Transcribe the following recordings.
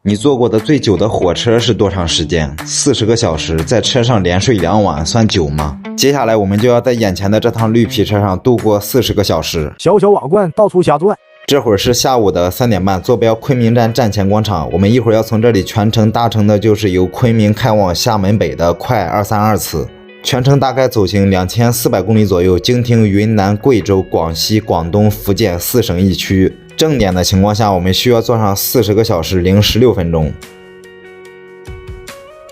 你坐过的最久的火车是多长时间？40个小时，在车上连睡2晚，算久吗？接下来我们就要在眼前的这趟绿皮车上度过40个小时。小小瓦罐到处瞎转。这会儿是下午的3点半，坐标昆明站站前广场。我们一会儿要从这里全程搭乘的就是由昆明开往厦门北的快232次，全程大概走行2400公里左右，经停云南、贵州、广西、广东、福建4省1区。正点的情况下，我们需要坐上40个小时零16分钟。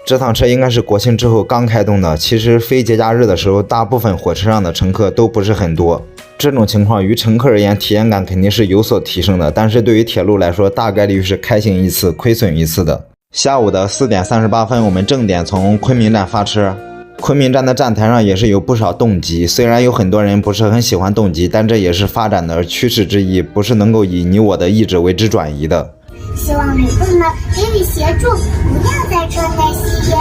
这趟车应该是国庆之后刚开动的，其实非节假日的时候，大部分火车上的乘客都不是很多。这种情况于乘客而言，体验感肯定是有所提升的，但是对于铁路来说，大概率是开行一次，亏损一次的。下午的4点38分，我们正点从昆明站发车。昆明站的站台上也是有不少动机，虽然有很多人不是很喜欢动机，但这也是发展的趋势之一，不是能够以你我的意志为之转移的。希望旅客们给予协助，不要在车内吸烟。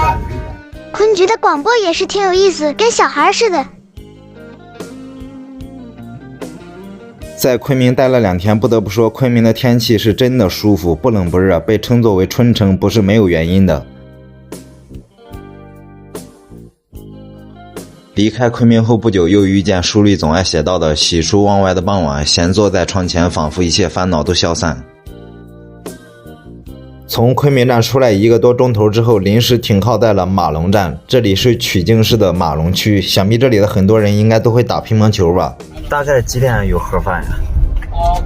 昆局的广播也是挺有意思，跟小孩似的。在昆明待了2天，不得不说昆明的天气是真的舒服，不冷不热，被称作为春城不是没有原因的。离开昆明后不久，又遇见书里总爱写到的喜出望外的傍晚，闲坐在窗前，仿佛一切烦恼都消散。从昆明站出来1个多钟头之后，临时停靠在了马龙站，这里是曲靖市的马龙区，想必这里的很多人应该都会打乒乓球吧。大概几点有盒饭呀？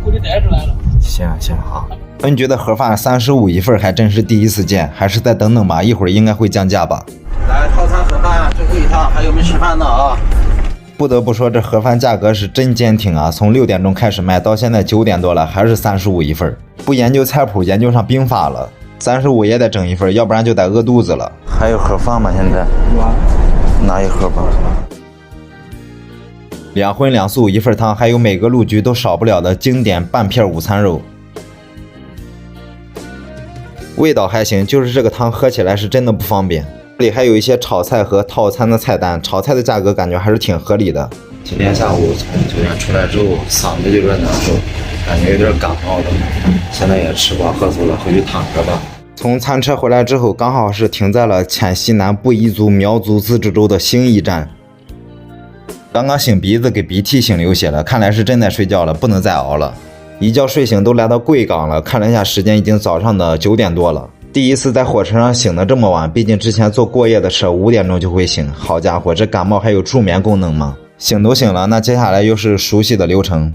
估计带出来了。行啊。恩觉得盒饭35一份还真是第一次见，还是再等等吧，一会儿应该会降价吧。来，套餐盒饭最后一趟，还有没吃饭的啊？不得不说，这盒饭价格是真坚挺啊！从6点钟开始卖，到现在9点多了，还是35一份。不研究菜谱，研究上兵法了，35也得整一份，要不然就得饿肚子了。还有盒饭吗？现在拿一盒吧。2荤2素1份汤，还有每个路局都少不了的经典半片午餐肉。味道还行，就是这个汤喝起来是真的不方便。这里还有一些炒菜和套餐的菜单，炒菜的价格感觉还是挺合理的。今天下午从酒店出来之后，嗓子有点难受，感觉有点感冒了。现在也吃饱喝足了，回去躺着吧。从餐车回来之后，刚好是停在了黔西南布依族苗族自治州的兴义站。刚刚擤鼻子给鼻涕擤流血了，看来是真的睡觉了，不能再熬了。一觉睡醒都来到贵港了，看了一下时间，已经早上的9点多了。第一次在火车上醒得这么晚，毕竟之前坐过夜的车5点钟就会醒。好家伙，这感冒还有助眠功能吗？醒都醒了，那接下来又是熟悉的流程。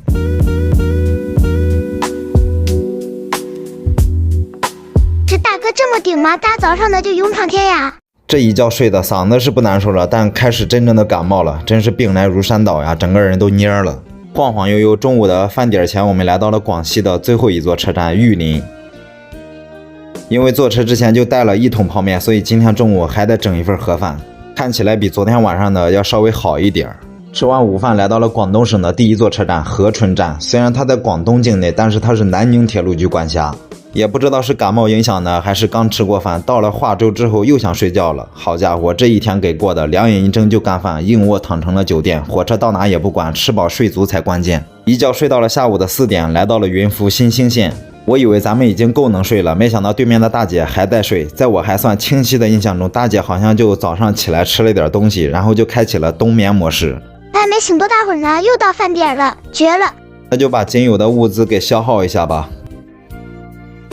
这大哥这么顶吗？大早上的就勇闯天涯。这一觉睡的嗓子是不难受了，但开始真正的感冒了，真是病来如山倒呀，整个人都蔫了。晃晃悠悠，中午的饭点前，我们来到了广西的最后一座车站玉林。因为坐车之前就带了1桶泡面，所以今天中午还得整一份盒饭，看起来比昨天晚上的要稍微好一点。吃完午饭来到了广东省的第1座车站合春站，虽然它在广东境内，但是它是南宁铁路局管辖。也不知道是感冒影响呢，还是刚吃过饭，到了化州之后又想睡觉了。好家伙，这一天给过的2眼一睁就干饭，硬卧躺成了酒店，火车到哪也不管，吃饱睡足才关键。一觉睡到了下午的4点，来到了云浮新兴县。我以为咱们已经够能睡了，没想到对面的大姐还在睡。在我还算清晰的印象中，大姐好像就早上起来吃了点东西，然后就开启了冬眠模式。还没醒多大会儿呢，又到饭点了，绝了！那就把仅有的物资给消耗一下吧。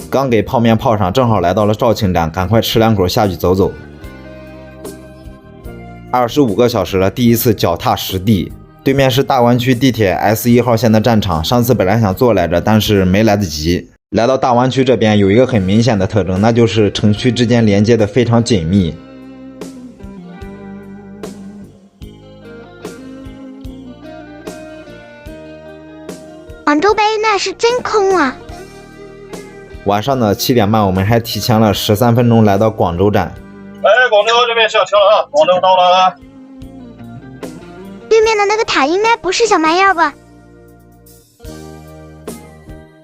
刚给泡面泡上，正好来到了肇庆站，赶快吃2口下去走走。25个小时了，第一次脚踏实地。对面是大湾区地铁 S1号线的站场，上次本来想坐来着，但是没来得及。来到大湾区这边有一个很明显的特征，那就是城区之间连接的非常紧密。广州北那是真空啊！晚上的7点半，我们还提前了13分钟来到广州站。广州这边下车了啊，广州到了啊。对面的那个塔应该不是小蛮腰吧？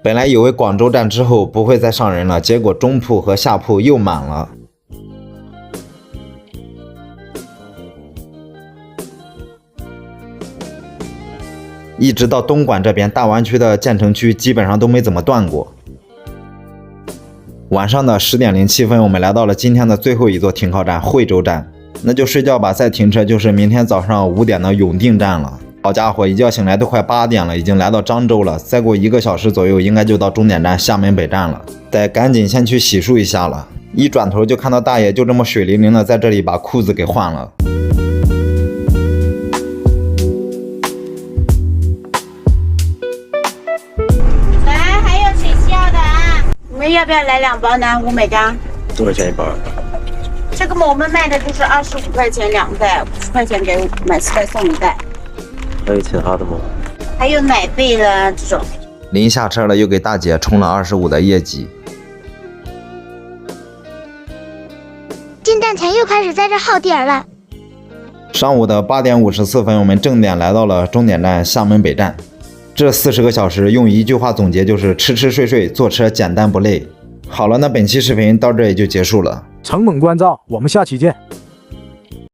本来以为广州站之后不会再上人了，结果中铺和下铺又满了。一直到东莞这边，大湾区的建成区基本上都没怎么断过。晚上的10点07分，我们来到了今天的最后一座停靠站——惠州站。那就睡觉吧，再停车就是明天早上5点的永定站了。好家伙，一觉醒来都快8点了，已经来到漳州了。再过1个小时左右，应该就到终点站厦门北站了。得赶紧先去洗漱一下了。一转头就看到大爷就这么水灵灵的在这里把裤子给换了。来，还有谁需要的啊？你们要不要来2包南湖美章？多少钱一包？这个我们卖的就是25块钱2袋，50块钱给买4袋送1袋。还有其他的吗？还有奶贝的这种。临下车了，又给大姐冲了25的业绩。进站前又开始在这耗点儿了。上午的8点54分，我们正点来到了终点站厦门北站。这40个小时用一句话总结就是吃吃睡睡，坐车简单不累。好了，那本期视频到这也就结束了。承蒙关照，我们下期见。